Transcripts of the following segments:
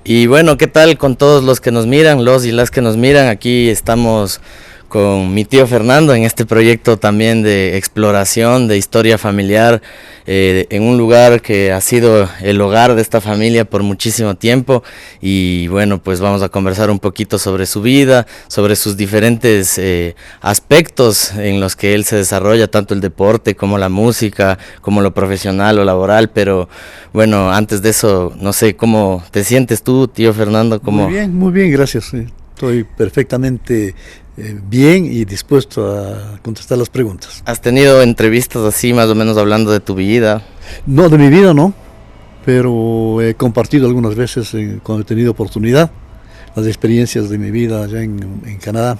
Y bueno, ¿qué tal con todos los que nos miran, los y las que nos miran? Aquí estamos con mi tío Fernando en este proyecto también de exploración, de historia familiar, en un lugar que ha sido el hogar de esta familia por muchísimo tiempo. Y bueno, pues vamos a conversar un poquito sobre su vida, sobre sus diferentes aspectos en los que él se desarrolla, tanto el deporte como la música, como lo profesional o laboral. Pero bueno, antes de eso, no sé, ¿cómo te sientes tú, tío Fernando? ¿Cómo? Muy bien, gracias. Estoy perfectamente bien y dispuesto a contestar las preguntas. ¿Has tenido entrevistas así, más o menos hablando de tu vida? No, de mi vida no, pero he compartido algunas veces cuando he tenido oportunidad las experiencias de mi vida allá en Canadá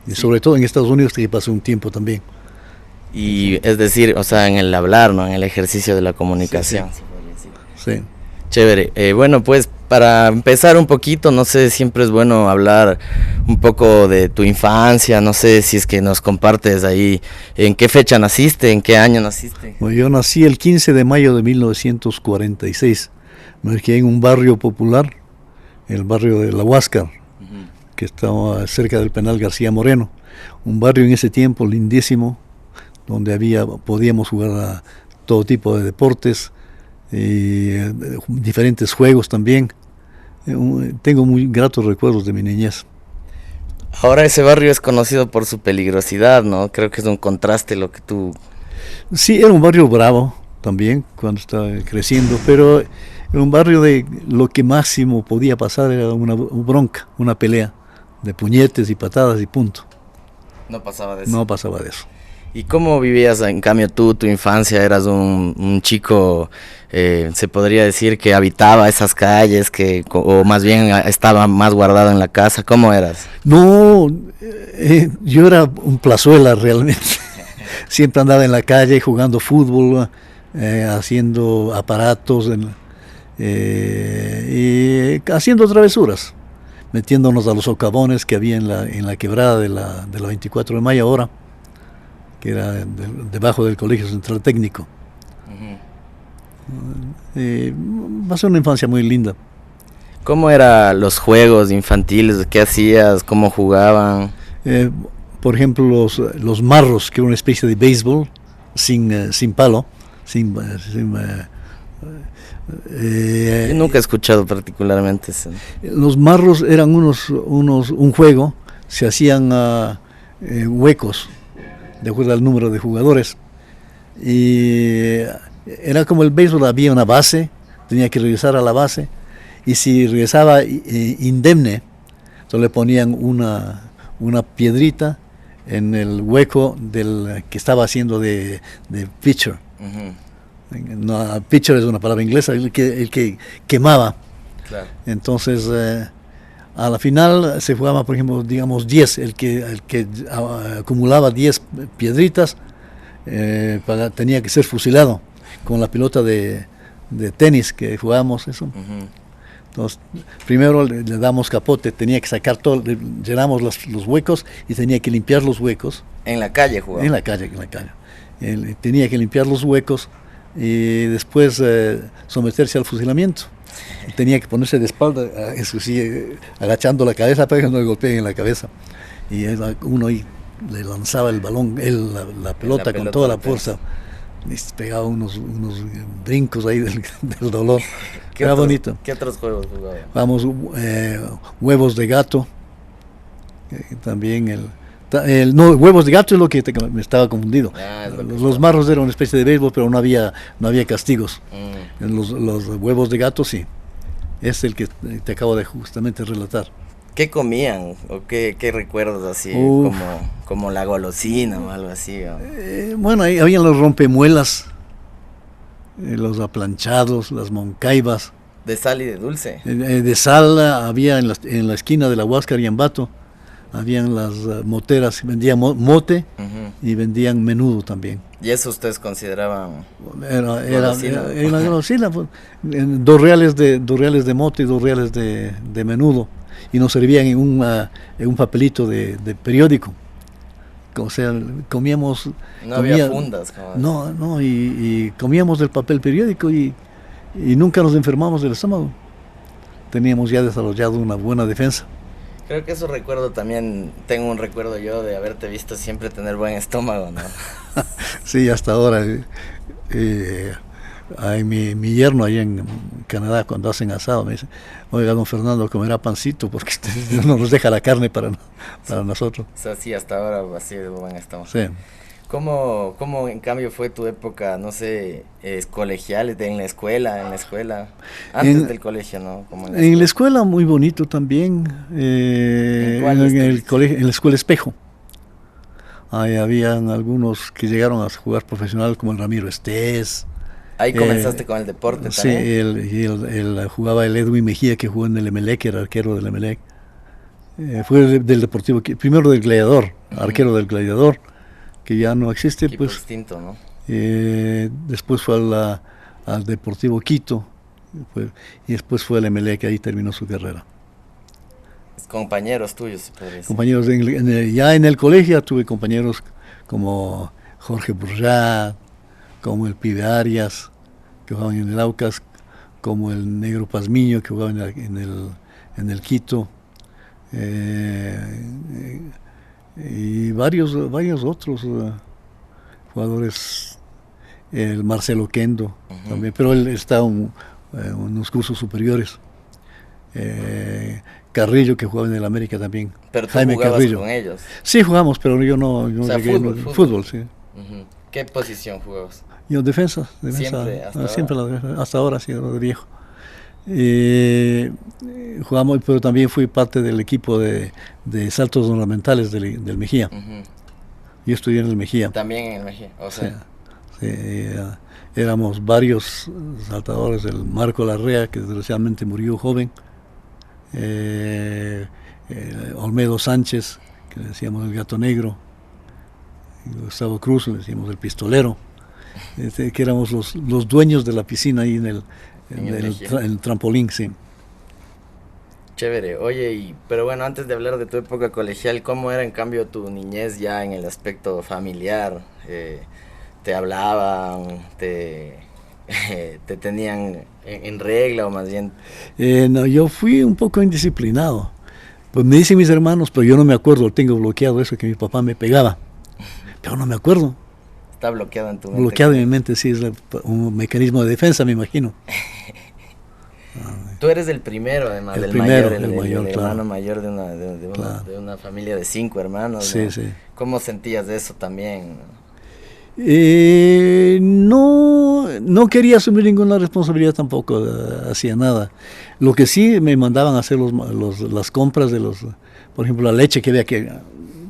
y sobre todo en Estados Unidos, que pasé un tiempo también. Y es decir, o sea, en el hablar, ¿no? En el ejercicio de la comunicación. Sí. Chévere. Bueno, pues para empezar un poquito, no sé, siempre es bueno hablar un poco de tu infancia, no sé si es que nos compartes ahí en qué fecha naciste, en qué año naciste. Bueno, yo nací el 15 de mayo de 1946, me crié en un barrio popular, el barrio de La Huáscar, que estaba cerca del penal García Moreno, un barrio en ese tiempo lindísimo, donde podíamos jugar a todo tipo de deportes, y diferentes juegos también. Tengo muy gratos recuerdos de mi niñez. Ahora ese barrio es conocido por su peligrosidad, ¿no? Creo que es un contraste lo que tú... Sí, era un barrio bravo también cuando estaba creciendo, pero era un barrio de lo que máximo podía pasar era una bronca, una pelea de puñetes y patadas y punto. No pasaba de eso. No pasaba de eso. ¿Y cómo vivías en cambio tú, tu infancia? ¿Eras un chico, se podría decir, que habitaba esas calles, o más bien estaba más guardado en la casa? ¿Cómo eras? No, yo era un plazuela realmente. Siempre andaba en la calle jugando fútbol, haciendo aparatos y haciendo travesuras, metiéndonos a los socavones que había en la quebrada de la 24 de mayo ahora, que era debajo del Colegio Central Técnico. Va a ser una infancia muy linda. ¿Cómo eran los juegos infantiles? ¿Qué hacías? ¿Cómo jugaban? Por ejemplo, los marros, que era una especie de béisbol sin palo. Yo nunca he escuchado particularmente eso. Los marros eran un juego, se hacían huecos de acuerdo al número de jugadores, y era como el béisbol, había una base, tenía que regresar a la base, y si regresaba indemne, entonces le ponían una piedrita en el hueco del que estaba haciendo de pitcher. No, pitcher es una palabra inglesa, el que quemaba. Claro. Entonces a la final se jugaba, por ejemplo, digamos 10, el que acumulaba 10 piedritas tenía que ser fusilado con la pelota de tenis que jugábamos eso. Entonces, primero le damos capote, tenía que sacar todo, llenamos los huecos y tenía que limpiar los huecos. ¿En la calle jugaba? En la calle. Tenía que limpiar los huecos y después someterse al fusilamiento. Tenía que ponerse de espalda, eso sí, agachando la cabeza para que no le golpeen en la cabeza. Y uno ahí le lanzaba el balón, la pelota con toda la fuerza. Y pegaba unos brincos ahí del dolor. Era bonito. ¿Qué otros juegos jugaban? Vamos, huevos de gato. También no, huevos de gato es lo que me estaba confundido. Los marros eran una especie de béisbol, pero no había castigos. Los huevos de gato sí. Es el que te acabo de justamente relatar. ¿Qué comían? ¿O qué recuerdas así? Como la golosina o algo así. Bueno, ahí habían los rompemuelas, los aplanchados, las moncaibas. ¿De sal y de dulce? De sal había en la esquina de la Huáscar y Ambato. Habían las moteras, vendían mote y vendían menudo también. ¿Y eso ustedes consideraban era una golosina? Pues, dos reales de mote y 2 reales de menudo. Y nos servían en un papelito de periódico. O sea, comíamos... había fundas. No, y comíamos del papel periódico y nunca nos enfermamos del estómago. teníamos ya desarrollado una buena defensa. Creo que eso recuerdo también, tengo un recuerdo yo de haberte visto siempre tener buen estómago, ¿no? Sí, hasta ahora. Mi yerno allá en Canadá, cuando hacen asado, me dice: oiga, don Fernando, comerá pancito porque no nos deja la carne para nosotros. O sea, sí, hasta ahora así de buen estómago. Sí. ¿Cómo en cambio fue tu época, no sé, colegial, en la escuela, antes del colegio, ¿no? Como en la escuela muy bonito también, en la escuela Espejo. Ahí habían algunos que llegaron a jugar profesional, como el Ramiro Estés. Ahí comenzaste con el deporte sí, también. Sí, jugaba el Edwin Mejía, que jugó en el Emelec, era arquero del Emelec. Fue del Deportivo, primero del Gladiador, arquero del Gladiador, que ya no existe. Equipo pues extinto, ¿no? Después fue al Deportivo Quito, y después fue al Emelec, ahí terminó su carrera. Compañeros tuyos, se podría decir. Compañeros ya en el colegio tuve compañeros como Jorge Burjat, como el Pibe Arias, que jugaban en el Aucas, como el Negro Pazmiño, que jugaba en el Quito, y varios otros jugadores, el Marcelo Kendo, también, pero él está en unos cursos superiores. Carrillo, que jugaba en el América también. Pero tú Jaime jugabas Carrillo. con ellos. Sí, jugamos, pero yo no, o sea, llegué, fútbol, sí. ¿Qué posición jugabas? Yo defensa siempre, siempre la defensa, hasta ahora sí, de viejo. Jugamos, pero también fui parte del equipo de saltos ornamentales del Mejía. Yo estudié en el Mejía. También en el Mejía, o sea. Sí, éramos varios saltadores, el Marco Larrea, que desgraciadamente murió joven, Olmedo Sánchez, que le decíamos el Gato Negro, Gustavo Cruz, le decíamos el Pistolero, que éramos los dueños de la piscina ahí en el trampolín, sí. Chévere, oye, pero bueno, antes de hablar de tu época colegial, ¿cómo era en cambio tu niñez ya en el aspecto familiar? ¿Te hablaban, te tenían en regla o más bien? No, yo fui un poco indisciplinado. Pues me dicen mis hermanos, pero yo no me acuerdo, tengo bloqueado eso, que mi papá me pegaba, pero no me acuerdo. Está bloqueado en tu mente. Bloqueado en mi mente, sí, es un mecanismo de defensa, me imagino. Tú eres el primero, además, el mayor, claro. hermano mayor de una familia de 5 hermanos. Sí, ¿no? sí. ¿Cómo sentías de eso también? No quería asumir ninguna responsabilidad tampoco, hacía nada. Lo que sí me mandaban a hacer las compras de por ejemplo, la leche que había que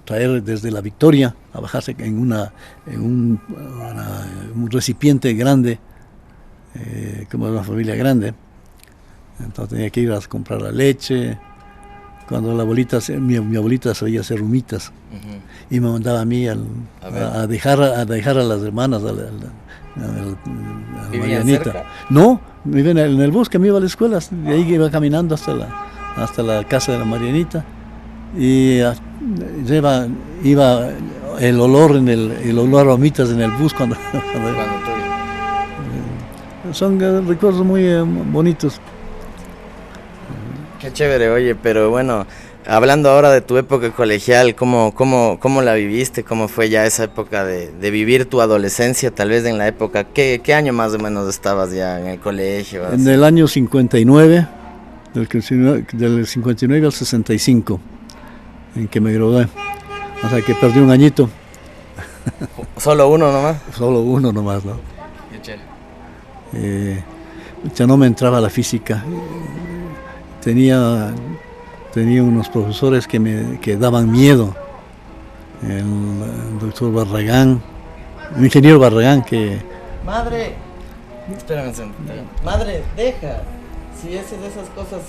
traer desde la Victoria, a bajarse en un recipiente grande, como una familia grande. Entonces tenía que ir a comprar la leche. Cuando mi abuelita sabía hacer humitas, y me mandaba a mí a dejar a las hermanas, a Marianita. Cerca? No, vivían en el bosque, me iba a la escuela, de ahí iba caminando hasta la casa de la Marianita, y iba el olor a humitas en el bus cuando son recuerdos muy bonitos. Qué chévere, oye, pero bueno, hablando ahora de tu época colegial, ¿cómo la viviste? ¿Cómo fue ya esa época de vivir tu adolescencia, tal vez en la época? ¿Qué año más o menos estabas ya en el colegio? Así? En el año 59, del 59 al 65, en que me gradué. O sea que perdí un añito. ¿Solo uno nomás? Solo uno nomás, ¿no? Qué chévere. Ya no me entraba la física. Tenía unos profesores que daban miedo. El doctor Barragán, el ingeniero Barragán, que... Madre, espérame un segundo. Madre, deja. Si haces esas cosas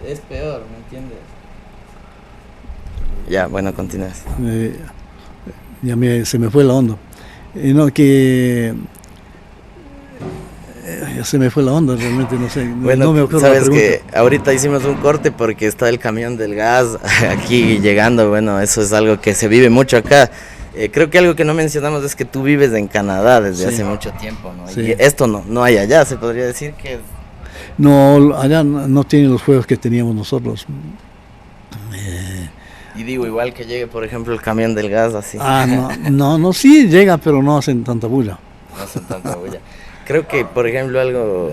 es peor, ¿me entiendes? Ya, bueno, continúas. Se me fue la onda. Ya se me fue la onda, realmente no sé. Bueno, no me acuerdo. Sabes que ahorita hicimos un corte porque está el camión del gas aquí llegando. Bueno, eso es algo que se vive mucho acá. Creo que algo que no mencionamos es que tú vives en Canadá desde hace mucho tiempo, ¿no? Sí. Y esto no hay allá, se podría decir que... No, allá no tienen los juegos que teníamos nosotros. Y digo, igual que llegue, por ejemplo, el camión del gas, así. No, sí llega, pero no hacen tanta bulla. No hacen tanta bulla. Creo que, por ejemplo, algo...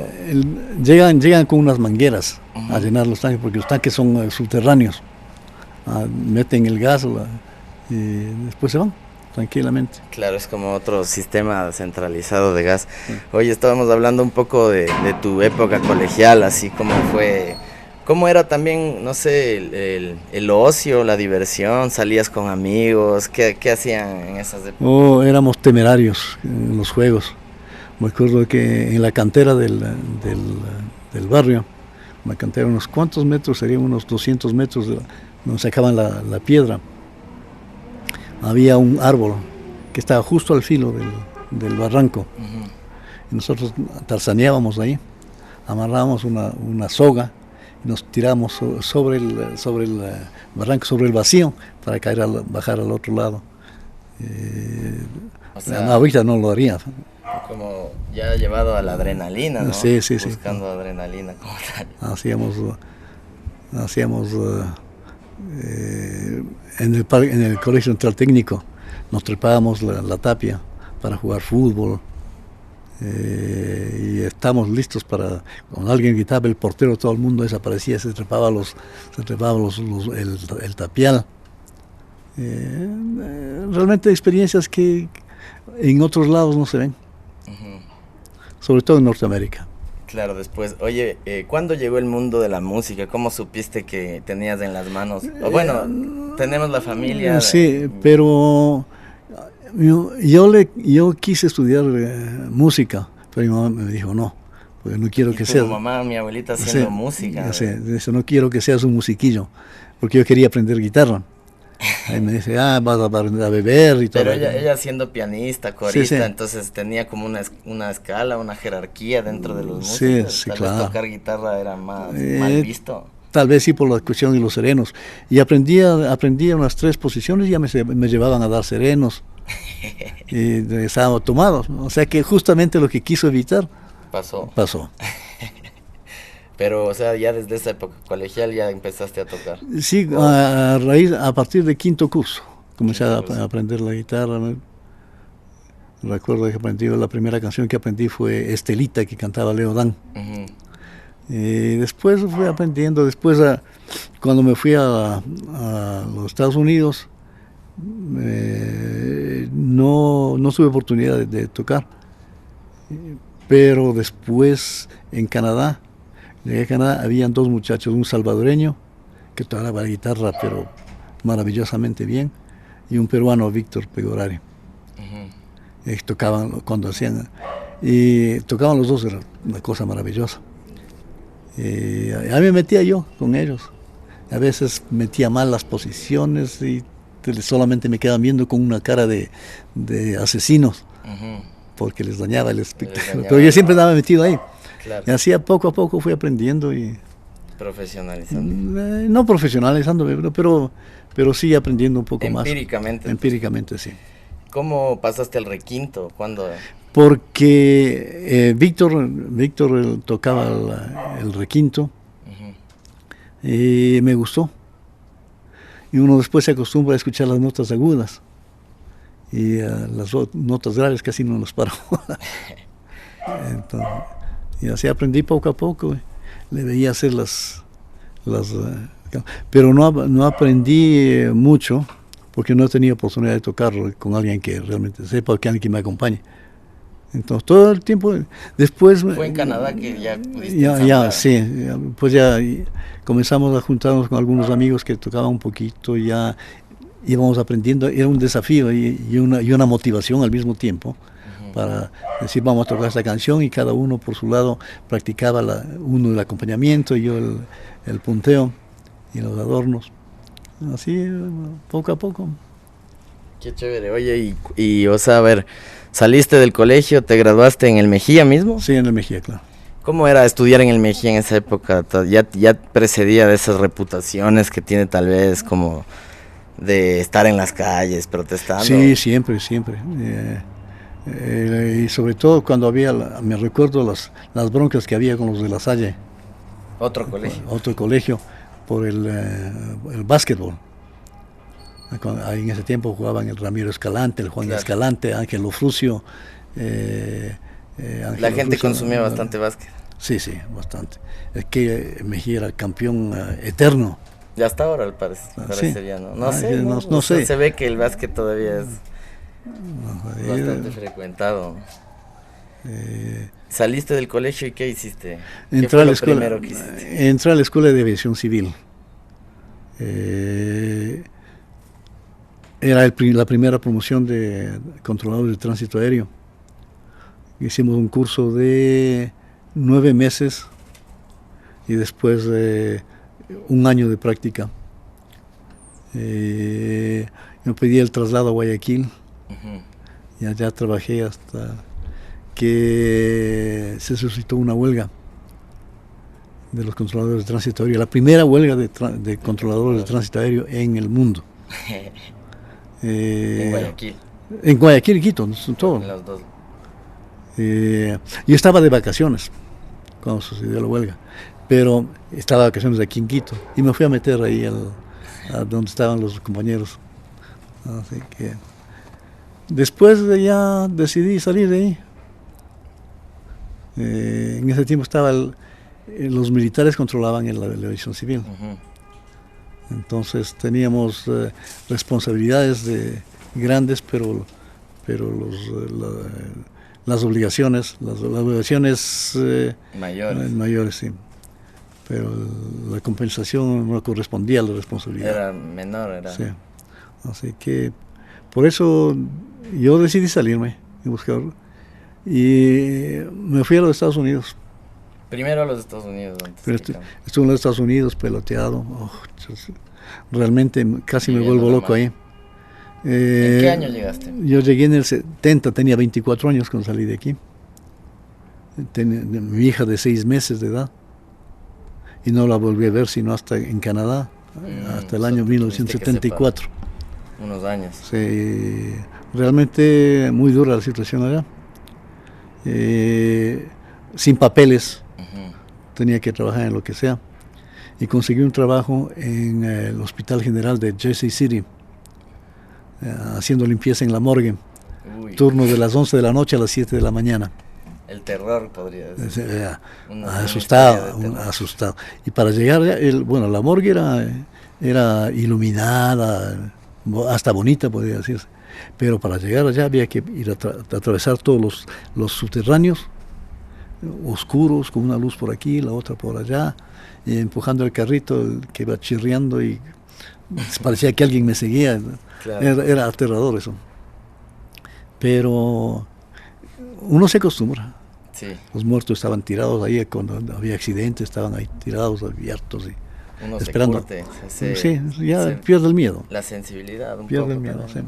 Llegan con unas mangueras a llenar los tanques, porque los tanques son subterráneos. Meten el gas y después se van tranquilamente. Claro, es como otro sistema centralizado de gas. Sí. Oye, estábamos hablando un poco de tu época colegial, así como fue... ¿Cómo era también, no sé, el ocio, la diversión? ¿Salías con amigos? ¿Qué hacían en esas épocas? Éramos temerarios en los juegos. Me acuerdo que en la cantera del barrio, una cantera, unos cuantos metros, serían unos 200 metros, donde sacaban la piedra, había un árbol que estaba justo al filo del barranco. Y nosotros tarzaneábamos ahí, amarrábamos una soga, y nos tirábamos sobre el barranco, sobre el vacío, para bajar al otro lado. O sea, ahorita no lo haría. Como ya llevado a la adrenalina, ¿no? Sí. Buscando adrenalina como tal. Hacíamos en el colegio central técnico, nos trepábamos la tapia para jugar fútbol. Y estamos listos para, cuando alguien gritaba el portero, todo el mundo desaparecía, se trepaba el tapial. Realmente experiencias que en otros lados no se ven, sobre todo en Norteamérica. Claro, después, oye, ¿cuándo llegó el mundo de la música? ¿Cómo supiste que tenías en las manos? O bueno, tenemos la familia. Sí, pero yo quise estudiar música, pero mi mamá me dijo no, porque no quiero que seas... Mi mamá, mi abuelita haciendo música. Dice, no quiero que seas un musiquillo, porque yo quería aprender guitarra. Ahí me dice, vas a aprender a beber y todo. Pero ella siendo pianista, corista, entonces tenía como una escala, una jerarquía dentro de los músicos. Sí, Tal claro. vez tocar guitarra era más mal visto. Tal vez sí por la cuestión de los serenos. Y aprendí unas 3 posiciones y ya me llevaban a dar serenos. Y estábamos tomados, ¿no? O sea que justamente lo que quiso evitar pasó. Pero, o sea, ya desde esa época colegial ya empezaste a tocar. Sí, a partir de 5º curso comencé a aprender la guitarra, ¿no? Recuerdo que la primera canción que aprendí fue Estelita, que cantaba Leo Dan. Y después fui aprendiendo, cuando me fui a los Estados Unidos, no tuve oportunidad de tocar, pero después en Canadá, llegué a Canadá, habían 2 muchachos, un salvadoreño que tocaba la guitarra pero maravillosamente bien, y un peruano, Víctor Pegorari. Tocaban cuando tocaban los dos, era una cosa maravillosa. A mí me metía yo con ellos, a veces metía mal las posiciones y solamente me quedaban viendo con una cara de asesinos, porque les dañaba el espectáculo, pero yo siempre estaba metido ahí. Claro. Y así poco a poco fui aprendiendo y... Profesionalizando. No profesionalizándome, pero sí aprendiendo un poco Empíricamente. más. Empíricamente, sí. ¿Cómo pasaste al requinto? ¿Cuándo? Porque Víctor tocaba el requinto y me gustó. Y uno después se acostumbra a escuchar las notas agudas y las notas graves casi no las paró. Entonces, y así aprendí poco a poco. Le veía hacer pero no aprendí mucho porque no he tenido oportunidad de tocarlo con alguien que realmente sepa, o que alguien que me acompañe. Entonces todo el tiempo después... Fue en Canadá que ya pudiste pues ya comenzamos a juntarnos con algunos amigos que tocaban un poquito, ya íbamos aprendiendo, era un desafío y una motivación al mismo tiempo, para decir vamos a tocar esta canción, y cada uno por su lado practicaba uno el acompañamiento y yo el punteo y los adornos, así poco a poco. Qué chévere. Oye, y o sea, a ver, ¿saliste del colegio, te graduaste en el Mejía mismo? Sí, en el Mejía, claro. ¿Cómo era estudiar en el Mejía en esa época? ¿Ya precedía de esas reputaciones que tiene tal vez como de estar en las calles protestando? Sí, siempre. Y sobre todo cuando me recuerdo las broncas que había con los de La Salle otro colegio por el básquetbol. Ahí en ese tiempo jugaban el Ramiro Escalante, el Juan Escalante, Ángel Ofrucio. La gente consumía bastante básquet. Sí, bastante. Es que Mejía era campeón eterno. Ya hasta ahora al parecer ya no. No sé. Se ve que el básquet todavía es bastante frecuentado. ¿Saliste del colegio y qué hiciste? Entré a la escuela de aviación civil. Era la primera promoción de controlador de tránsito aéreo. Hicimos un curso de 9 meses y después un año de práctica. Yo pedí el traslado a Guayaquil y allá trabajé hasta que se suscitó una huelga de los controladores de tránsito aéreo, la primera huelga de controladores de tránsito aéreo en el mundo. En Guayaquil. En Guayaquil y Quito, todo. En los dos. Yo estaba de vacaciones cuando sucedió la huelga, pero estaba de vacaciones aquí en Quito y me fui a meter ahí a donde estaban los compañeros. Así que después de ya decidí salir de ahí. En ese tiempo los militares controlaban la aviación civil. Entonces teníamos responsabilidades grandes, pero las obligaciones mayores, sí. Pero la compensación no correspondía a la responsabilidad. Era menor, Sí. Así que por eso yo decidí salirme y buscar. Y me fui a los Estados Unidos. Primero a los Estados Unidos. Estuve en los Estados Unidos peloteado. Realmente casi me vuelvo loco ahí. ¿En qué año llegaste? Yo llegué en el 70, tenía 24 años cuando salí de aquí. Tenía mi hija de 6 meses de edad. Y no la volví a ver sino hasta en Canadá, hasta el año 1974. Unos años. Sí, realmente muy dura la situación allá. Sin papeles, tenía que trabajar en lo que sea. Y conseguí un trabajo en el Hospital General de Jersey City, haciendo limpieza en la morgue. Turno de las 11 de la noche a las 7 de la mañana. El terror, podría decir. Asustado. Y para llegar allá, la morgue era iluminada, hasta bonita, podría decirse. Pero para llegar allá había que ir a atravesar todos los subterráneos, oscuros, con una luz por aquí, la otra por allá, y empujando el carrito que iba chirriando y parecía que alguien me seguía. Claro. Era aterrador eso. Pero uno se acostumbra. Sí. Los muertos estaban tirados ahí, cuando había accidentes estaban ahí tirados, abiertos y uno esperando. Se pierde el miedo. La sensibilidad. Pierde el miedo, sí.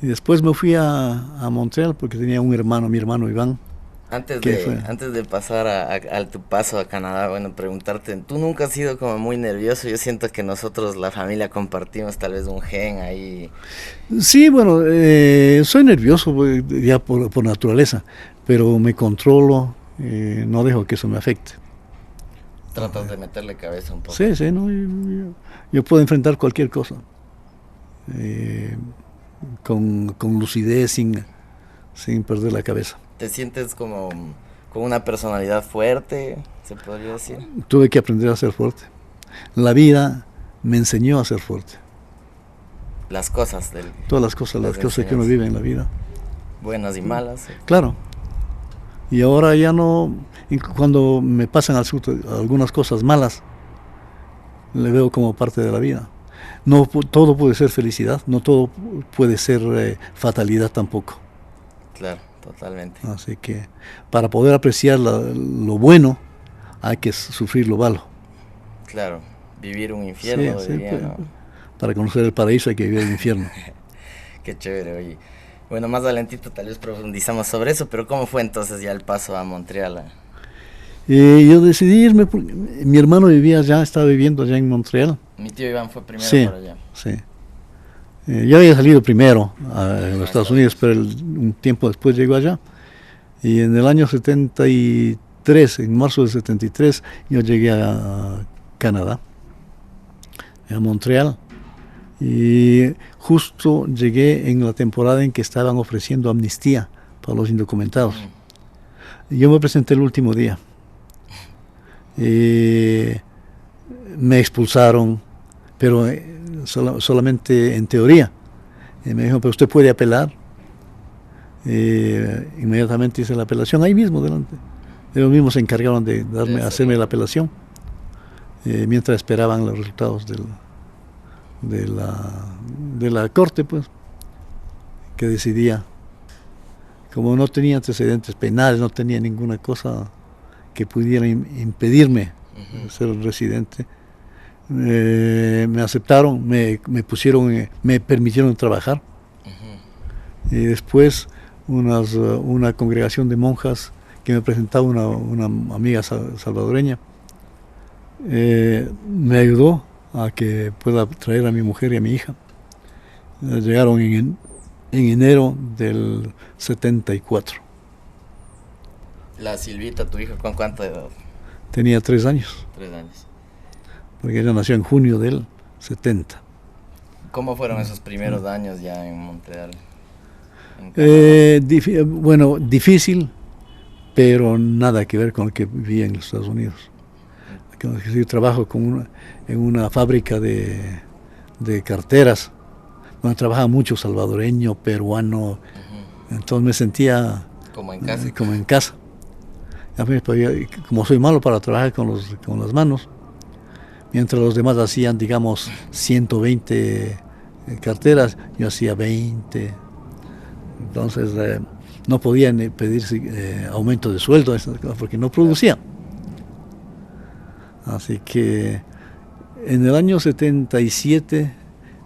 Y después me fui a Montreal porque tenía mi hermano Iván. Antes de pasar a tu paso a Canadá, preguntarte, ¿tú nunca has sido como muy nervioso? Yo siento que nosotros, la familia, compartimos tal vez un gen ahí. Sí, soy nervioso ya por naturaleza, pero me controlo, no dejo que eso me afecte. Tratas de meterle cabeza un poco. Sí, yo puedo enfrentar cualquier cosa, con lucidez, sin perder la cabeza. ¿Te sientes como con una personalidad fuerte, se podría decir? Tuve que aprender a ser fuerte. La vida me enseñó a ser fuerte. Todas las cosas que uno vive en la vida. Buenas y malas. Claro. Y ahora ya no, cuando me pasan algunas cosas malas, le veo como parte de la vida. No todo puede ser felicidad, no todo puede ser fatalidad tampoco. Claro. Totalmente. Así que para poder apreciar lo bueno hay que sufrir lo malo. Claro, vivir un infierno. Para conocer el paraíso hay que vivir el infierno. Qué chévere, oye. Bueno, más adelantito tal vez profundizamos sobre eso, pero ¿cómo fue entonces ya el paso a Montreal? Yo decidí irme porque mi hermano estaba viviendo allá en Montreal. Mi tío Iván fue primero por allá. Sí. Yo había salido primero en los Estados Unidos, pero un tiempo después llegó allá. Y en el año 73 73, en marzo del 73, yo llegué a Canadá, a Montreal, y justo llegué en la temporada en que estaban ofreciendo amnistía para los indocumentados. Yo me presenté el último día. Me expulsaron, pero solamente en teoría. Me dijo, pero usted puede apelar. Inmediatamente hice la apelación ahí mismo delante. Ellos mismos se encargaron de hacerme la apelación, mientras esperaban los resultados de la corte, pues, que decidía. Como no tenía antecedentes penales, no tenía ninguna cosa que pudiera impedirme ser residente, me aceptaron, me permitieron trabajar. Y después una congregación de monjas que me presentaba una amiga salvadoreña me ayudó a que pueda traer a mi mujer y a mi hija. Llegaron en enero del 74. La Silvita, tu hija, ¿con cuánta edad? Tenía 3 años. 3 años. Porque ella nació en junio del 70. ¿Cómo fueron esos primeros años ya en Montreal? Bueno, difícil, pero nada que ver con lo que vivía en los Estados Unidos. Yo trabajo en una fábrica de carteras, donde trabajaba mucho salvadoreño, peruano, entonces me sentía como en casa. Como en casa. Como soy malo para trabajar con las manos, mientras los demás hacían, digamos, 120 carteras, yo hacía 20. Entonces no podían pedir aumento de sueldo porque no producía. Así que en el año 77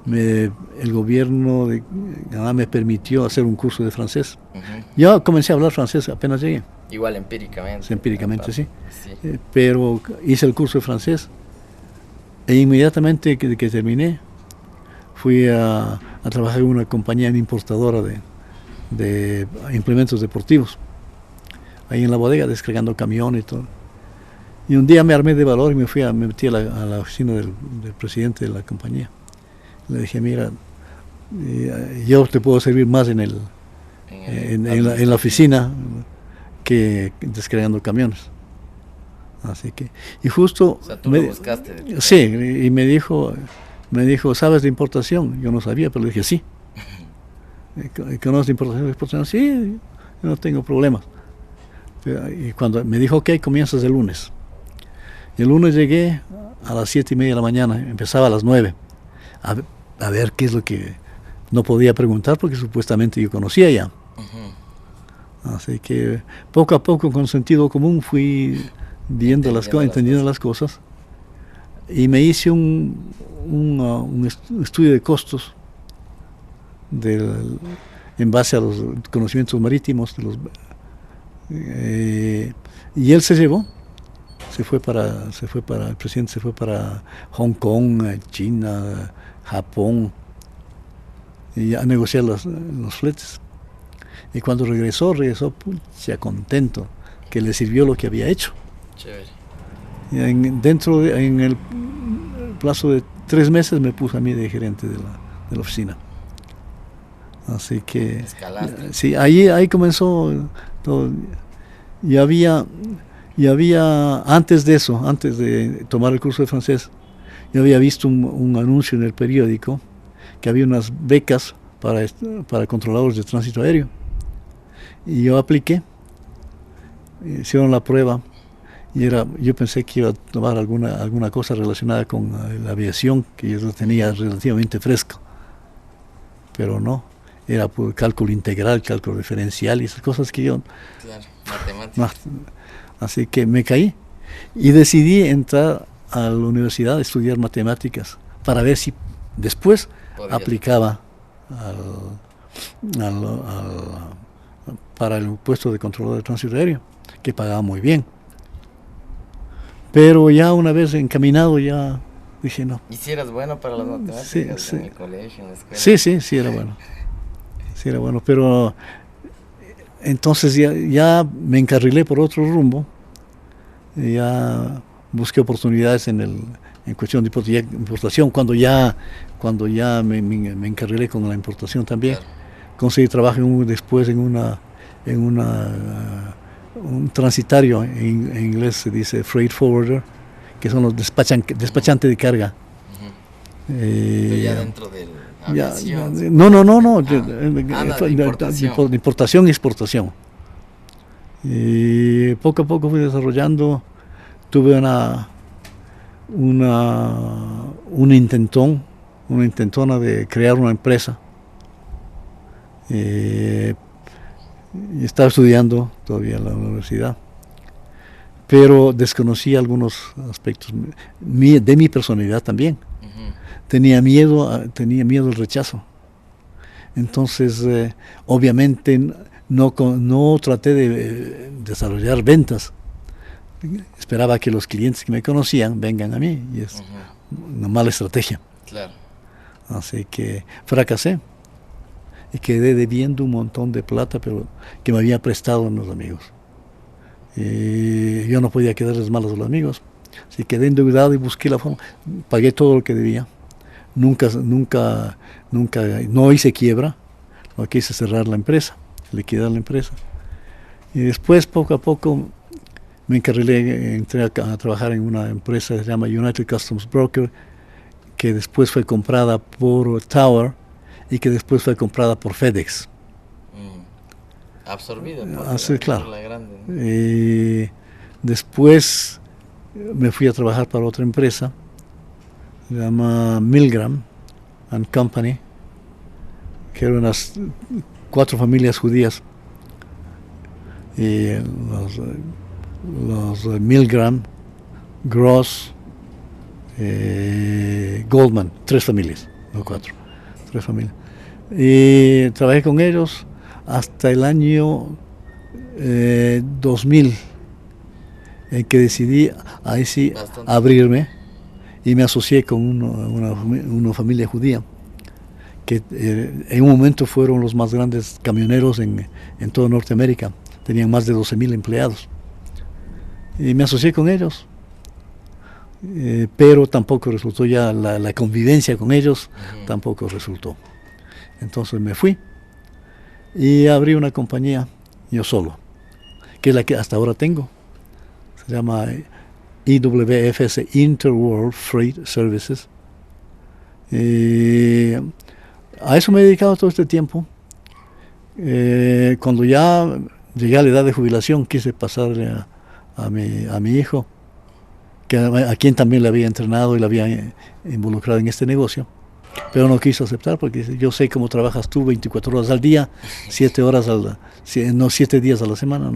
el gobierno de Canadá me permitió hacer un curso de francés. Yo comencé a hablar francés apenas llegué. Igual empíricamente. Sí, empíricamente, sí. Pero hice el curso de francés e inmediatamente que terminé fui a trabajar en una compañía importadora de implementos deportivos, ahí en la bodega descargando camiones y todo. Y un día me armé de valor y me metí a la oficina del presidente de la compañía. Le dije, mira, yo te puedo servir más en la oficina que descargando camiones. Así que, y justo... O sea, tú lo buscaste. Sí, y me dijo, ¿sabes de importación? Yo no sabía, pero le dije, sí. ¿Conoces de importación? ¿Exportación? Sí, yo no tengo problemas. Y cuando me dijo, ok, comienzas el lunes. Y el lunes llegué a las 7:30 de la mañana, empezaba a las 9. A ver qué es lo que no podía preguntar, porque supuestamente yo conocía ya. Así que poco a poco, con sentido común, fui entendiendo las cosas. Y me hice un estudio de costos en base a los conocimientos marítimos. Y él se llevó. El presidente se fue para Hong Kong, China, Japón, y a negociar los fletes. Y cuando regresó pucha, contento, que le sirvió lo que había hecho. Chévere. Y en el plazo de 3 meses me puso a mí de gerente de la oficina. Así que... Escalaste. Sí, ahí comenzó todo. Y había, antes de eso, antes de tomar el curso de francés, yo había visto un anuncio en el periódico que había unas becas para controladores de tránsito aéreo. Y yo apliqué, hicieron la prueba, y yo pensé que iba a tomar alguna cosa relacionada con la aviación, que yo lo tenía relativamente fresco. Pero no, era por cálculo integral, cálculo diferencial y esas cosas que yo... Claro, matemáticas. Así que me caí y decidí entrar a la universidad a estudiar matemáticas para ver si después aplicaba para el puesto de controlador de tránsito aéreo, que pagaba muy bien. Pero ya una vez encaminado, ya dije no. ¿Y si eras bueno para las matemáticas? Sí. En el colegio, en la escuela? Sí era bueno. Sí era bueno, pero entonces ya me encarrilé por otro rumbo ya busqué oportunidades en cuestión de importación, cuando ya me encargué con la importación también. Claro. Conseguí trabajo después en un transitario, en inglés se dice freight forwarder, que son los despachantes de carga. Ya dentro del aviación. No. De importación y exportación. Y poco a poco fui desarrollando. Tuve una intentona de crear una empresa. Y estaba estudiando todavía en la universidad, pero desconocía algunos aspectos de mi personalidad también. Tenía miedo al rechazo. Entonces, obviamente, no traté de desarrollar ventas. Esperaba que los clientes que me conocían vengan a mí, y es una mala estrategia. Claro. Así que fracasé y quedé debiendo un montón de plata, pero que me había prestado unos amigos. Y yo no podía quedarles mal a los amigos, así quedé endeudado y busqué la forma. Pagué todo lo que debía. Nunca, no hice quiebra, no quise cerrar la empresa, liquidar la empresa. Y después, poco a poco, me entré a trabajar en una empresa que se llama United Customs Broker, que después fue comprada por Tower y que después fue comprada por FedEx. Absorbida claro. Por la grande, ¿no? Después me fui a trabajar para otra empresa, se llama Milgram and Company, que eran unas 4 familias judías. Y los Milgram, Gross, Goldman, 3 familias, no 4, 3 familias. Y trabajé con ellos hasta el año 2000, en que decidí ahí sí abrirme, y me asocié con una familia judía, que en un momento fueron los más grandes camioneros en toda Norteamérica. Tenían más de 12,000 empleados. Y me asocié con ellos. Pero tampoco resultó ya la convivencia con ellos, tampoco resultó. Entonces me fui y abrí una compañía yo solo, que es la que hasta ahora tengo. Se llama IWFS, Interworld Freight Services. A eso me he dedicado todo este tiempo. Cuando ya llegué a la edad de jubilación, quise pasarle a mi hijo, a quien también le había entrenado y le había involucrado en este negocio, pero no quiso aceptar, porque dice: yo sé cómo trabajas tú 24 horas al día, 7 días a la semana,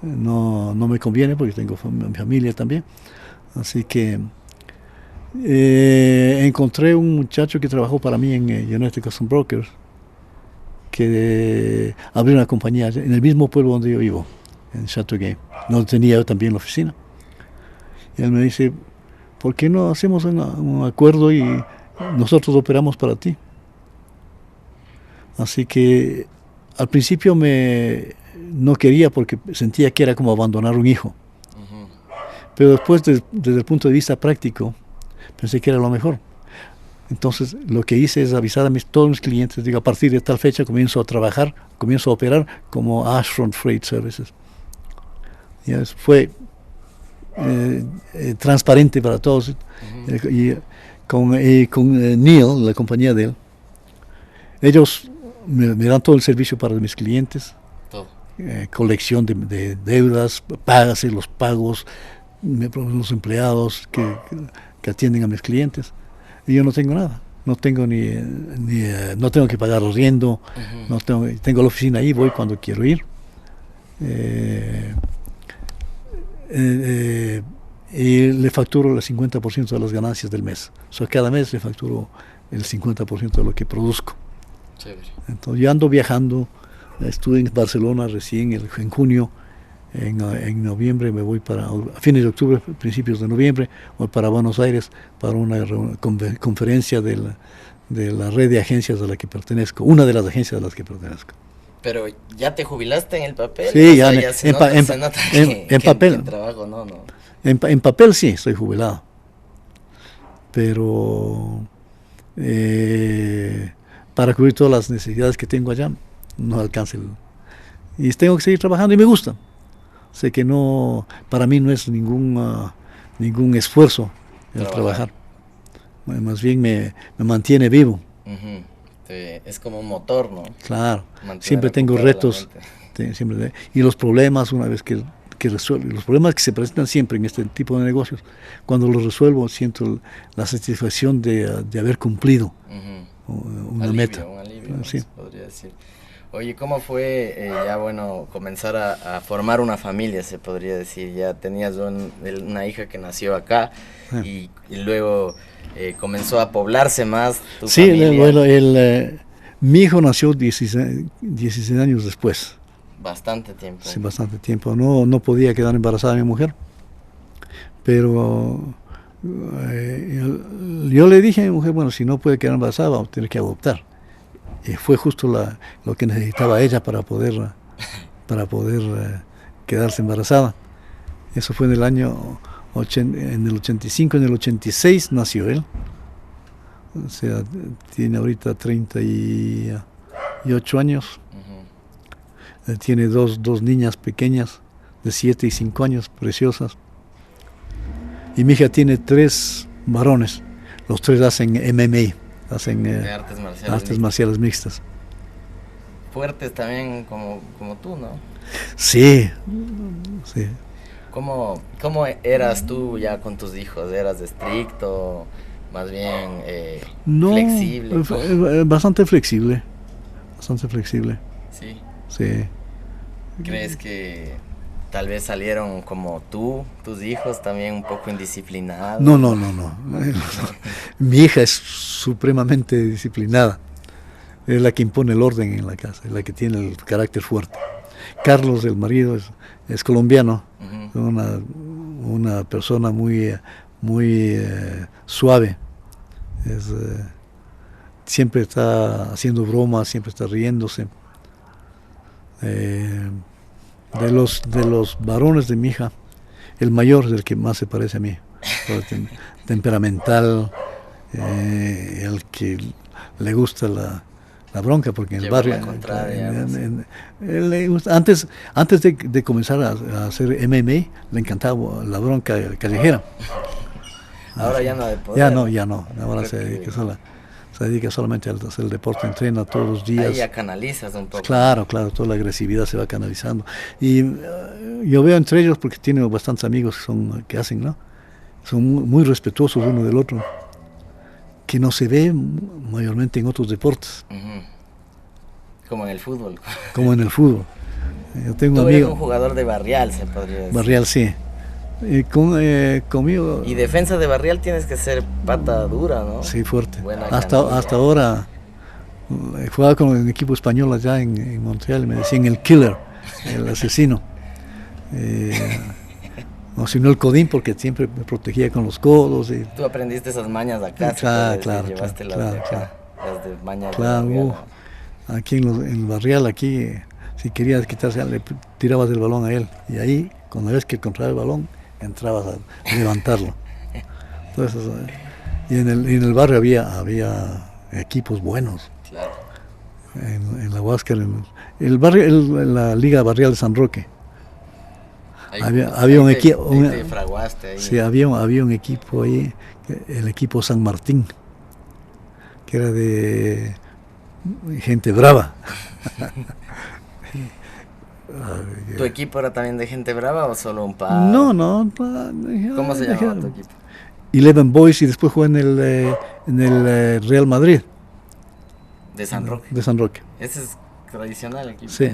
no me conviene, porque tengo familia también. Así que encontré un muchacho que trabajó para mí en United Customs Brokers, que abrió una compañía en el mismo pueblo donde yo vivo, en Châteauguay, donde tenía yo también la oficina. Y él me dice: ¿por qué no hacemos un acuerdo y nosotros operamos para ti? Así que al principio no quería, porque sentía que era como abandonar un hijo. Pero después, desde el punto de vista práctico, pensé que era lo mejor. Entonces lo que hice es avisar a todos mis clientes: digo, a partir de tal fecha comienzo a operar como Ashfront Freight Services. Y fue transparente para todos. Y con Neil, la compañía de él, ellos me dan todo el servicio para mis clientes, colección de deudas, los pagos, los empleados que atienden a mis clientes. Y yo no tengo nada, no tengo no tengo que pagar arriendo, tengo la oficina ahí, voy cuando quiero ir. Y le facturo el 50% de las ganancias del mes. O sea, cada mes le facturo el 50% de lo que produzco. Chévere. Entonces yo ando viajando. Estuve en Barcelona recién en junio. En noviembre me voy a fines de octubre, principios de noviembre, voy para Buenos Aires para una conferencia de la red de agencias a la que pertenezco, una de las agencias a las que pertenezco. Pero ya te jubilaste en el papel. Sí, o ya sea, ya se nota en papel. en trabajo, no. En papel sí, estoy jubilado. Pero para cubrir todas las necesidades que tengo allá, no alcanza y tengo que seguir trabajando y me gusta. Sé que no, para mí no es ningún esfuerzo el trabajar. Más bien me mantiene vivo. Uh-huh. Es como un motor, ¿no? Claro, siempre tengo retos. Y los problemas, una vez que resuelvo, los problemas que se presentan siempre en este tipo de negocios, cuando los resuelvo siento la satisfacción de haber cumplido una meta. Un alivio, sí. Podría decir. Oye, ¿cómo fue ya bueno comenzar a formar una familia, se podría decir? Ya tenías una hija que nació acá y luego comenzó a poblarse más tu familia. Sí, bueno, mi hijo nació 16 años después. Bastante tiempo. Sí, bastante tiempo. No podía quedar embarazada mi mujer, pero yo le dije a mi mujer, bueno, si no puede quedar embarazada, vamos a tener que adoptar. Y fue justo lo que necesitaba ella para poder quedarse embarazada. Eso fue en el año en el 85, en el 86 nació él. O sea, tiene ahorita 38 años. Tiene dos niñas pequeñas de 7 y 5 años, preciosas. Y mi hija tiene 3 varones. Los 3 hacen MMA, hacen artes marciales mixtas. Fuertes también como tú, ¿no? Sí. ¿Cómo eras tú ya con tus hijos? ¿Eras estricto? Más bien flexible. Bastante flexible. Sí. Sí. ¿Crees que tal vez salieron como tú, tus hijos también un poco indisciplinados? No. Mi hija es supremamente disciplinada. Es la que impone el orden en la casa, es la que tiene el carácter fuerte. Carlos, el marido, es colombiano, una persona muy suave. Siempre está haciendo bromas, siempre está riéndose. De los varones de mi hija, el mayor es el que más se parece a mí. Temperamental, el que le gusta la bronca, porque en el barrio le gusta. Antes de comenzar a hacer MMA le encantaba la bronca callejera. Ahora ya no de poder. Ya no. Ahora se dedica solamente a hacer el deporte, entrena todos los días. Ahí ya canalizas un poco. Claro, toda la agresividad se va canalizando. Y yo veo entre ellos, porque tiene bastantes amigos que hacen, ¿no? Son muy respetuosos uno del otro, que no se ve mayormente en otros deportes. Como en el fútbol. Yo tengo Tú eres un jugador de Barrial, se podría decir. Barrial, sí. Conmigo. Y defensa de Barrial tienes que ser pata dura, ¿no? Sí, fuerte. Hasta ahora jugaba con el equipo español allá en Montreal y me decían el killer, el asesino. No, sino el codín, porque siempre me protegía con los codos. Tú aprendiste esas mañas de acá. Llevaste las de mañas de Barrial. Aquí en el Barrial, si querías quitarse, le tirabas el balón a él. Y ahí, cuando ves que encontraba el balón, entrabas a levantarlo. Entonces, y en el barrio había equipos buenos. Claro. En la Huáscar, en la Liga Barrial de San Roque. Había un equipo. Sí, había un equipo ahí, el equipo San Martín, que era de gente brava. ¿Tu equipo era también de gente brava o solo un par? No. ¿Cómo se llamaba tu equipo? 11 Boys, y después jugué en el Real Madrid. ¿De San Roque? De San Roque. Ese es tradicional equipo. Sí.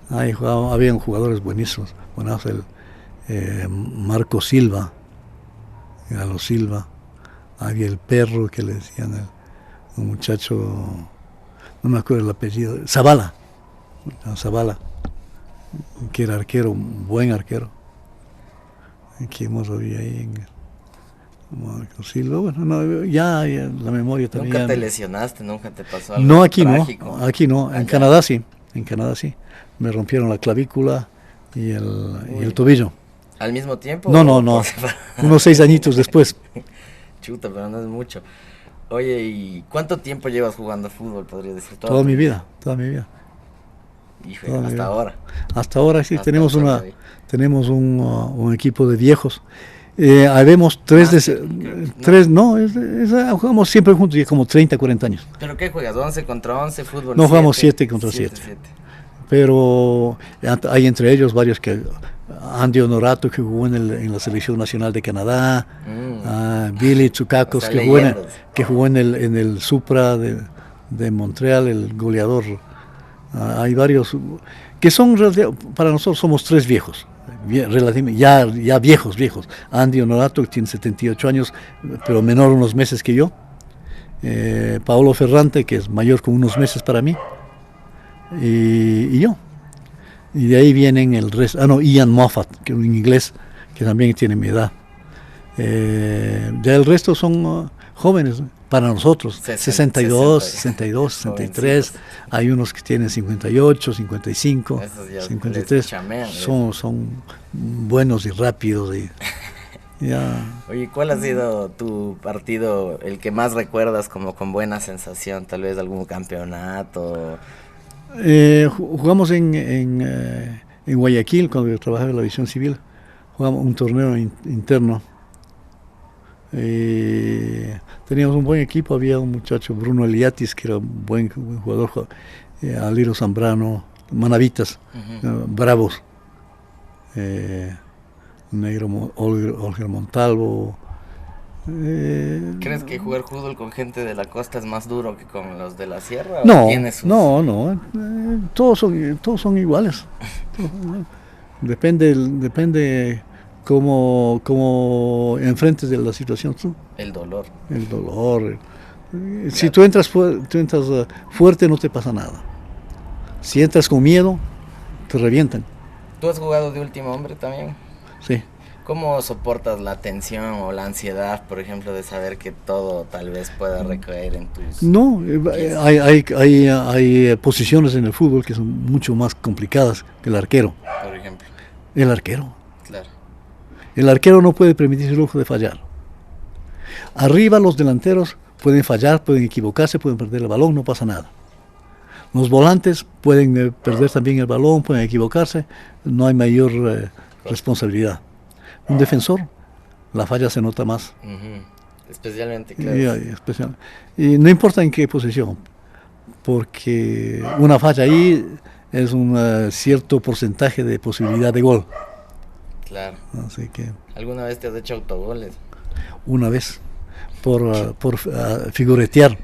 ¿No? Ahí habían jugadores buenísimos. Bueno, Marco Silva, Galo Silva. Había el perro que le decían, un muchacho, no me acuerdo el apellido, Zavala, que era arquero, un buen arquero. ¿Quién más había ahí? Marco Silva. Bueno, ya la memoria también. ¿Nunca te lesionaste? ¿Nunca te pasó algo No, aquí trágico? no, en Canadá sí. en Canadá sí. Me rompieron la clavícula y el tobillo. ¿Al mismo tiempo? No, unos 6 añitos después. Chuta, pero no es mucho. Oye, ¿y cuánto tiempo llevas jugando fútbol, podría decir? Toda mi vida. Híjole, hasta ahora. Hasta ahora sí, Hasta tenemos un equipo de viejos. Habemos jugamos siempre juntos, y como 30, 40 años. ¿Pero qué juegas? ¿11 contra 11? ¿Fútbol? No, jugamos 7 contra 7. Pero hay entre ellos varios que... Andy Honorato, que jugó en la selección nacional de Canadá, Billy Tsukakos, o sea, que jugó en el Supra de Montreal, el goleador. Hay varios que son, para nosotros somos 3 viejos, relativamente, ya viejos. Andy Honorato, que tiene 78 años, pero menor unos meses que yo. Paolo Ferrante, que es mayor con unos meses para mí, y yo. Y de ahí vienen el resto. Ian Moffat, que es un inglés que también tiene mi edad. Ya el resto son jóvenes para nosotros, 62, 63. Hay unos que tienen 58, 55, 53. Son buenos y rápidos. Oye, ¿cuál ha sido tu partido, el que más recuerdas como con buena sensación? Tal vez algún campeonato. Jugamos en Guayaquil, cuando yo trabajaba en la aviación civil. Jugamos un torneo interno. Teníamos un buen equipo. Había un muchacho, Bruno Eliatis, que era un buen jugador. Aliro Zambrano, Manavitas, Bravos, Negro Olger Montalvo. ¿Crees que jugar fútbol con gente de la costa es más duro que con los de la sierra? No, todos son iguales. Depende cómo enfrentes de la situación tú. El dolor. Si tú entras fuerte, no te pasa nada. Si entras con miedo, te revientan. ¿Tú has jugado de último hombre también? Sí. ¿Cómo soportas la tensión o la ansiedad, por ejemplo, de saber que todo tal vez pueda recaer en tus... No, hay posiciones en el fútbol que son mucho más complicadas que el arquero. Por ejemplo. El arquero. Claro. El arquero no puede permitirse el lujo de fallar. Arriba los delanteros pueden fallar, pueden equivocarse, pueden perder el balón, no pasa nada. Los volantes pueden perder también el balón, pueden equivocarse, no hay mayor responsabilidad. Un defensor, la falla se nota más. Especialmente, claro. Y no importa en qué posición, porque una falla ahí es un cierto porcentaje de posibilidad de gol. Claro. Así que, ¿alguna vez te has hecho autogoles? Una vez, por figuretear.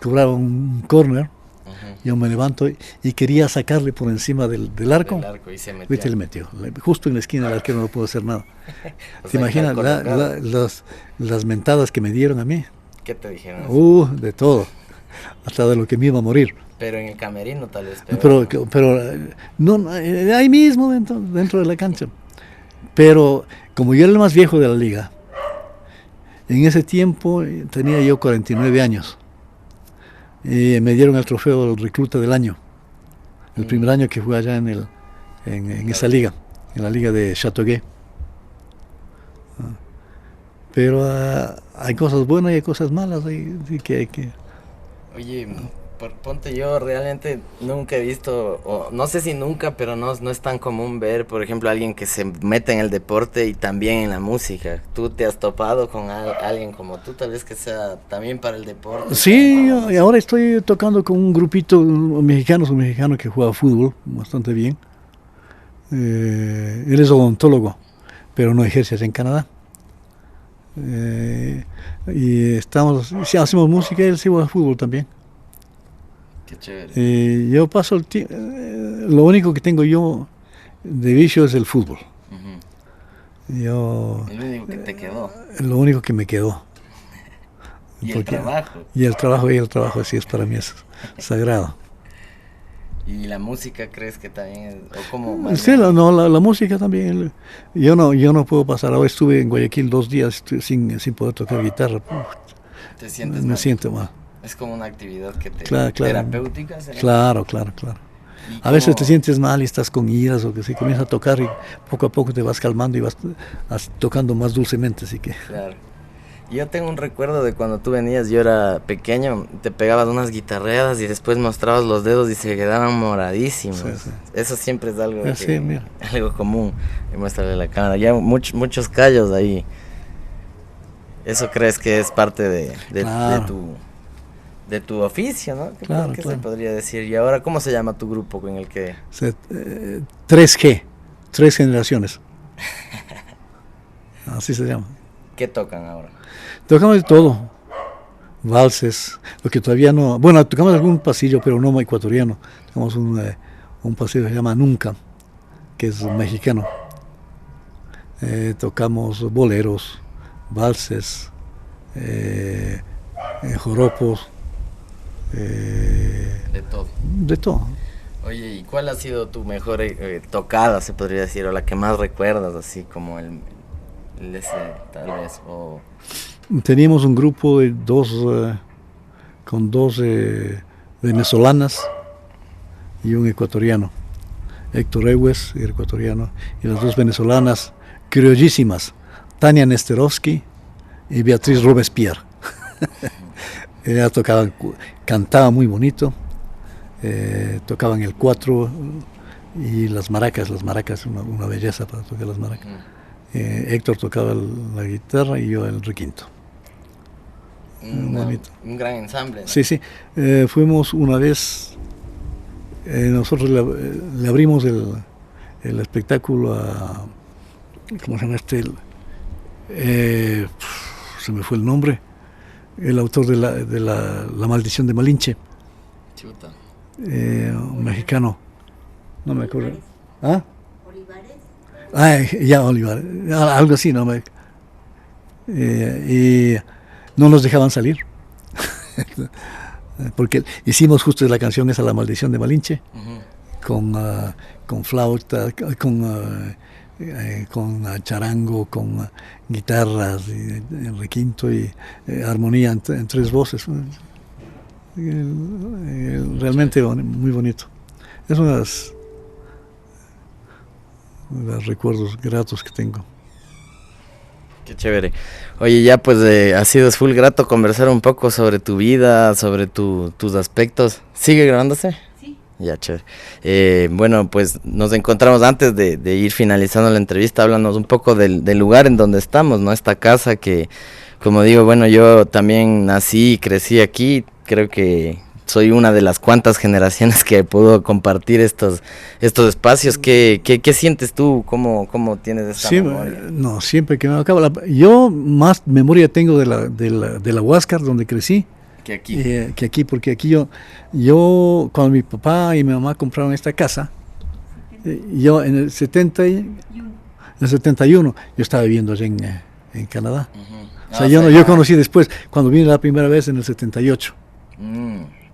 Cobraba un córner. Yo me levanto y quería sacarle por encima del arco. Y se metió. Le metió. Justo en la esquina del arquero no pudo hacer nada. ¿Te imaginas las mentadas que me dieron a mí? ¿Qué te dijeron? De todo. Hasta de lo que me iba a morir. Pero en el camerino tal vez. Pero no, ahí mismo dentro de la cancha. Pero como yo era el más viejo de la liga, en ese tiempo tenía yo 49 años. Y me dieron el trofeo del recluta del año, el primer año que jugué allá en esa liga, en la liga de Châteauguay. Pero hay cosas buenas y hay cosas malas que hay que... Oye, ponte, yo realmente nunca he visto, o no sé si nunca, pero no es tan común ver, por ejemplo, alguien que se mete en el deporte y también en la música. ¿Tú te has topado con alguien como tú, tal vez que sea también para el deporte? Sí, y ahora estoy tocando con un grupito mexicano que juega fútbol bastante bien. Él es odontólogo, pero no ejerce allá en Canadá. Y hacemos música y él sí juega fútbol también. Qué chévere. Yo paso el tiempo. Lo único que tengo yo de vicio es el fútbol. El único que te quedó. Lo único que me quedó. El trabajo. Y el trabajo sí es para mí es sagrado. ¿Y la música crees que también es, o cómo? Sí, la música también. Yo no puedo pasar. Ahora estuve en Guayaquil 2 días sin poder tocar guitarra. ¿Te sientes me mal? siento mal. Es como una actividad que te Claro. terapéutica, ¿será? Claro. A veces te sientes mal y estás con iras o que se comienza a tocar y poco a poco te vas calmando y vas tocando más dulcemente, así que... Claro. Yo tengo un recuerdo de cuando tú venías, yo era pequeño, te pegabas unas guitarreadas y después mostrabas los dedos y se quedaban moradísimos. Sí. Eso siempre es algo, Sí, mira. algo común. Y muéstrale la cámara, ya muchos callos ahí. ¿Eso crees que es parte Claro. de tu oficio, no? Claro, ¿Qué se podría decir? Y ahora, ¿cómo se llama tu grupo con el que...? 3G, 3 generaciones. Así se llama. ¿Qué tocan ahora? Tocamos de todo, valses, lo que todavía no... Bueno, tocamos algún pasillo, pero no ecuatoriano. Tocamos un pasillo que se llama Nunca, que es mexicano. Tocamos boleros, valses, joropos, De todo. de todo. Oye, ¿y cuál ha sido tu mejor tocada, se podría decir, o la que más recuerdas, así como el ese, tal vez, o... Teníamos un grupo de con dos venezolanas y un ecuatoriano. Héctor Ewes, el ecuatoriano, y las dos venezolanas criollísimas, Tania Nesterovsky y Beatriz Robespierre. Ella cantaba muy bonito, tocaban el cuatro y las maracas, una belleza para tocar las maracas. Héctor tocaba la guitarra y yo el requinto. Un gran ensamble, ¿no? Sí. Fuimos una vez, nosotros le abrimos el espectáculo a, ¿cómo se llama se me fue el nombre, el autor de la Maldición de Malinche. Chuta. Un mexicano, no me acuerdo. ¿Ah? Olivares, algo así, ¿no? Y no nos dejaban salir. Porque hicimos justo la canción esa, La Maldición de Malinche, con flauta, con charango, con guitarras, requinto y armonía en 3 voces. Realmente muy bonito. Es uno de los recuerdos gratos que tengo. Qué chévere. Oye, ya pues ha sido full grato conversar un poco sobre tu vida, sobre tus aspectos. ¿Sigue grabándose? Sí. Ya, chévere. Bueno, pues nos encontramos antes de ir finalizando la entrevista. Háblanos un poco del lugar en donde estamos, ¿no? Esta casa que, como digo, bueno, yo también nací y crecí aquí. Creo que soy una de las cuantas generaciones que pudo compartir estos espacios. ¿Qué sientes tú? ¿Cómo tienes esta memoria? No, siempre que me acaba yo más memoria tengo de la Huáscar, donde crecí, que aquí. que aquí, porque aquí yo cuando mi papá y mi mamá compraron esta casa, yo en el 71, yo estaba viviendo allá en Canadá. O sea, yo conocí después, cuando vine la primera vez en el 78.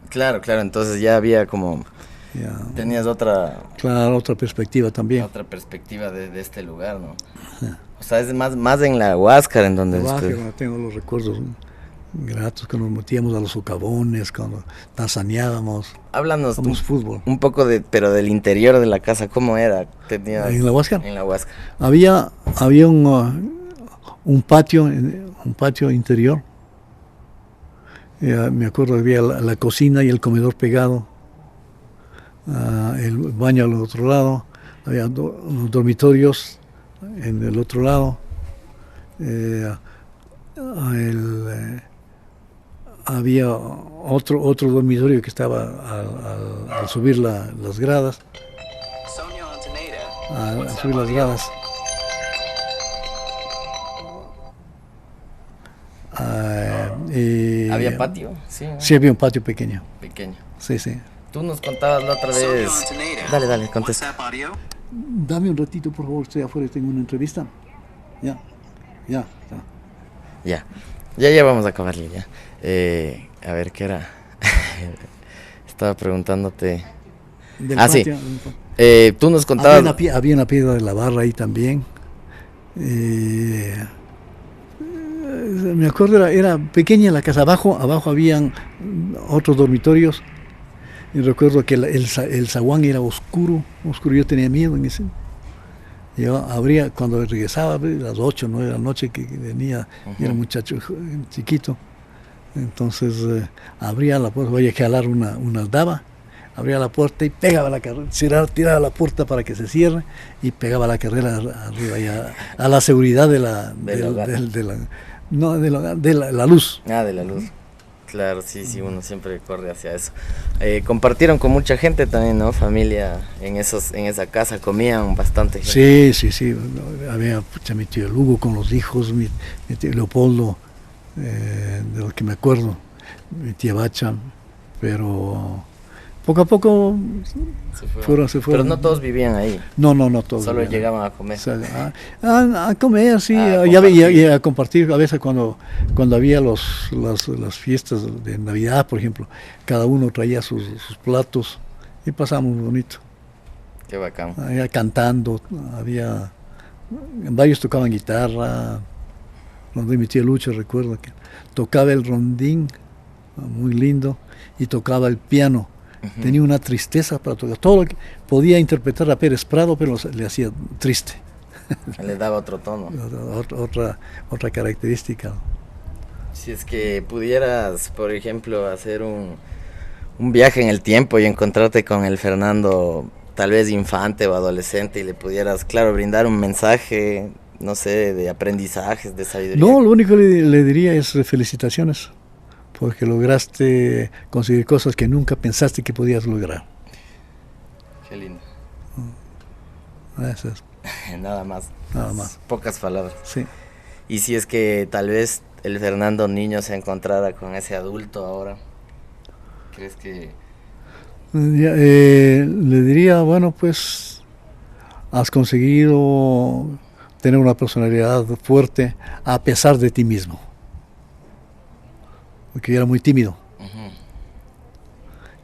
Claro, entonces ya había como... tenías otra... Claro, otra perspectiva también. Otra perspectiva de este lugar, ¿no? O sea, es más en la Huáscar en donde... Tengo los recuerdos gratos, cuando nos metíamos a los socavones, cuando tazaneábamos. Háblanos fútbol. Un poco pero del interior de la casa, ¿cómo era? ¿En la Huáscar? En la Huáscar. Había un patio interior. Me acuerdo que había la cocina y el comedor pegado, el baño al otro lado, había unos dormitorios en el otro lado, había otro dormitorio que estaba al subir las gradas, al subir las gradas. ¿Había patio? Sí, ¿no? Sí, había un patio pequeño. Sí. Tú nos contabas la otra vez. Dale, contesta. Dame un ratito, por favor, estoy afuera, tengo una entrevista. Ya. Ya vamos a acabarle, ya. A ver, ¿qué era? Estaba preguntándote... Del patio, sí. Tú nos contabas... Había una piedra de la barra ahí también. me acuerdo, era pequeña la casa, abajo habían otros dormitorios, y recuerdo que el zaguán era oscuro, yo tenía miedo en ese. Yo abría, cuando regresaba, a las 8 o 9 de la noche, que venía, era un muchacho chiquito, entonces abría la puerta, voy a jalar una aldaba, abría la puerta y pegaba la carrera, tiraba la puerta para que se cierre y pegaba la carrera arriba ya, a la seguridad de la luz. Ah, de la luz. Claro, sí, uno siempre corre hacia eso. Compartieron con mucha gente también, ¿no? Familia en esa casa, comían bastante gente. Sí, había mi tío Lugo con los hijos, mi tío Leopoldo, de lo que me acuerdo, mi tía Bacha, pero poco a poco se fueron. Pero no todos vivían ahí. No todos. Solo llegaban a comer. O sea, a comer, sí, y a compartir. A veces cuando había las fiestas de Navidad, por ejemplo, cada uno traía sus platos y pasábamos muy bonito. Qué bacán. Cantando, varios tocaban guitarra. Donde mi tía Lucha, recuerdo que tocaba el rondín, muy lindo, y tocaba el piano. Tenía una tristeza para tocar. Todo lo que podía interpretar a Pérez Prado, pero le hacía triste. Le daba otro tono. Otra característica. Si es que pudieras, por ejemplo, hacer un viaje en el tiempo y encontrarte con el Fernando, tal vez infante o adolescente, y le pudieras, claro, brindar un mensaje, no sé, de aprendizajes, de sabiduría. No, lo único que le diría es felicitaciones, porque lograste conseguir cosas que nunca pensaste que podías lograr. Qué lindo. Eso es. Nada más. Pocas palabras. Sí. Y si es que tal vez el Fernando niño se encontrara con ese adulto ahora, ¿crees que...? Le diría, bueno, pues has conseguido tener una personalidad fuerte a pesar de ti mismo. Porque yo era muy tímido.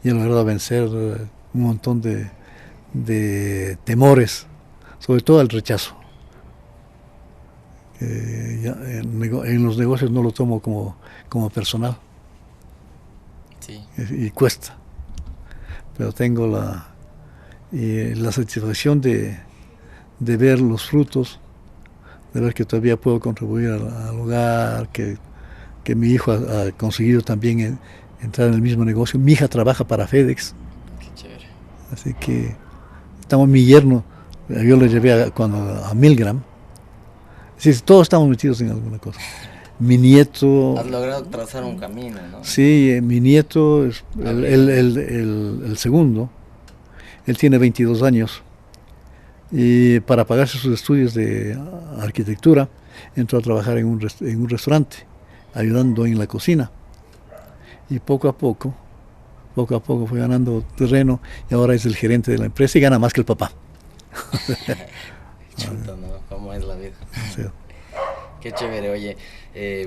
Y he logrado vencer un montón de temores, sobre todo el rechazo. En los negocios no lo tomo como personal. Sí. Y cuesta. Pero tengo la satisfacción de ver los frutos, de ver que todavía puedo contribuir al hogar, que mi hijo ha conseguido también entrar en el mismo negocio. Mi hija trabaja para FedEx. Qué chévere. Así que mi yerno, yo le llevé a Milgram. Sí, todos estamos metidos en alguna cosa. Mi nieto... Has logrado trazar un camino, ¿no? Sí, mi nieto, es el segundo, él tiene 22 años. Y para pagarse sus estudios de arquitectura, entró a trabajar en un restaurante, ayudando en la cocina. Y poco a poco fue ganando terreno y ahora es el gerente de la empresa y gana más que el papá. Chuta, ¿no? ¿Cómo es la vida? Sí. Qué chévere, oye.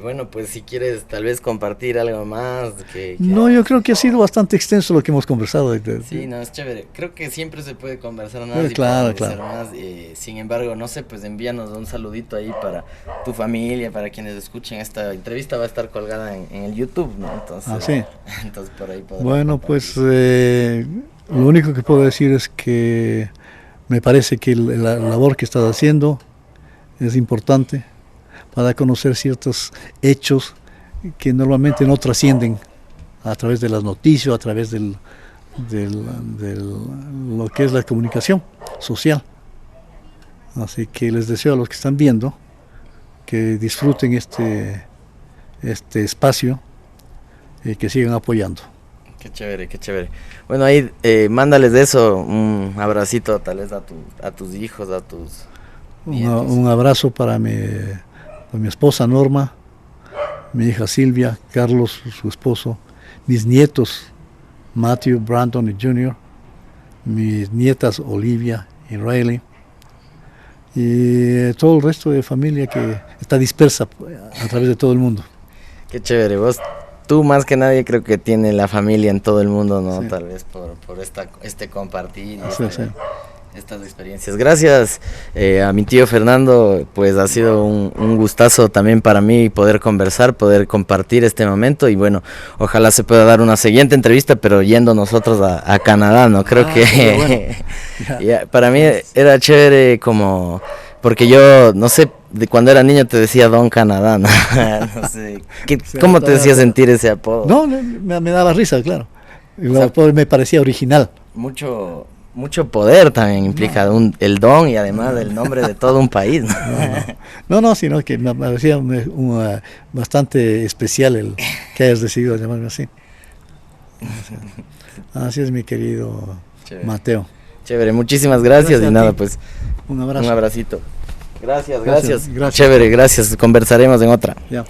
Bueno, pues si quieres tal vez compartir algo más. No, yo creo que ha sido bastante extenso lo que hemos conversado. Sí, no, es chévere. Creo que siempre se puede conversar más claro. más. Sin embargo, no sé, pues envíanos un saludito ahí para tu familia, para quienes escuchen esta entrevista. Va a estar colgada en el YouTube, ¿no? Entonces, sí. Entonces por ahí podemos Bueno, pues lo único que puedo decir es que me parece que la labor que estás haciendo es importante para conocer ciertos hechos que normalmente no trascienden a través de las noticias, a través de lo que es la comunicación social. Así que les deseo a los que están viendo que disfruten este espacio y que sigan apoyando. Qué chévere, qué chévere. Bueno, ahí mándales de eso, un abracito tal vez a tus hijos, a tus nietos. Un abrazo para mi esposa Norma, mi hija Silvia, Carlos, su esposo, mis nietos Matthew, Brandon y Junior, mis nietas Olivia y Riley, y todo el resto de familia que está dispersa a través de todo el mundo. Qué chévere, tú más que nadie creo que tiene la familia en todo el mundo, ¿no? Sí. Tal vez por este compartir. Sí. estas experiencias. Gracias a mi tío Fernando, pues ha sido un gustazo también para mí poder conversar, poder compartir este momento y bueno, ojalá se pueda dar una siguiente entrevista, pero yendo nosotros a Canadá, ¿no? Creo que bueno. Ya, para mí era chévere como, porque yo, no sé, de cuando era niño te decía Don Canadá, ¿no? No sé, ¿cómo te hacía sentir ese apodo? No, me daba risa, claro. El apodo me parecía original. Mucho poder también implica el don y además el nombre de todo un país. No, sino que me parecía bastante especial el que hayas decidido llamarme así. Así es, mi querido Chévere. Mateo. Chévere, muchísimas gracias y nada, pues un abrazo. Un abracito. Gracias. Chévere, gracias. Conversaremos en otra. Ya.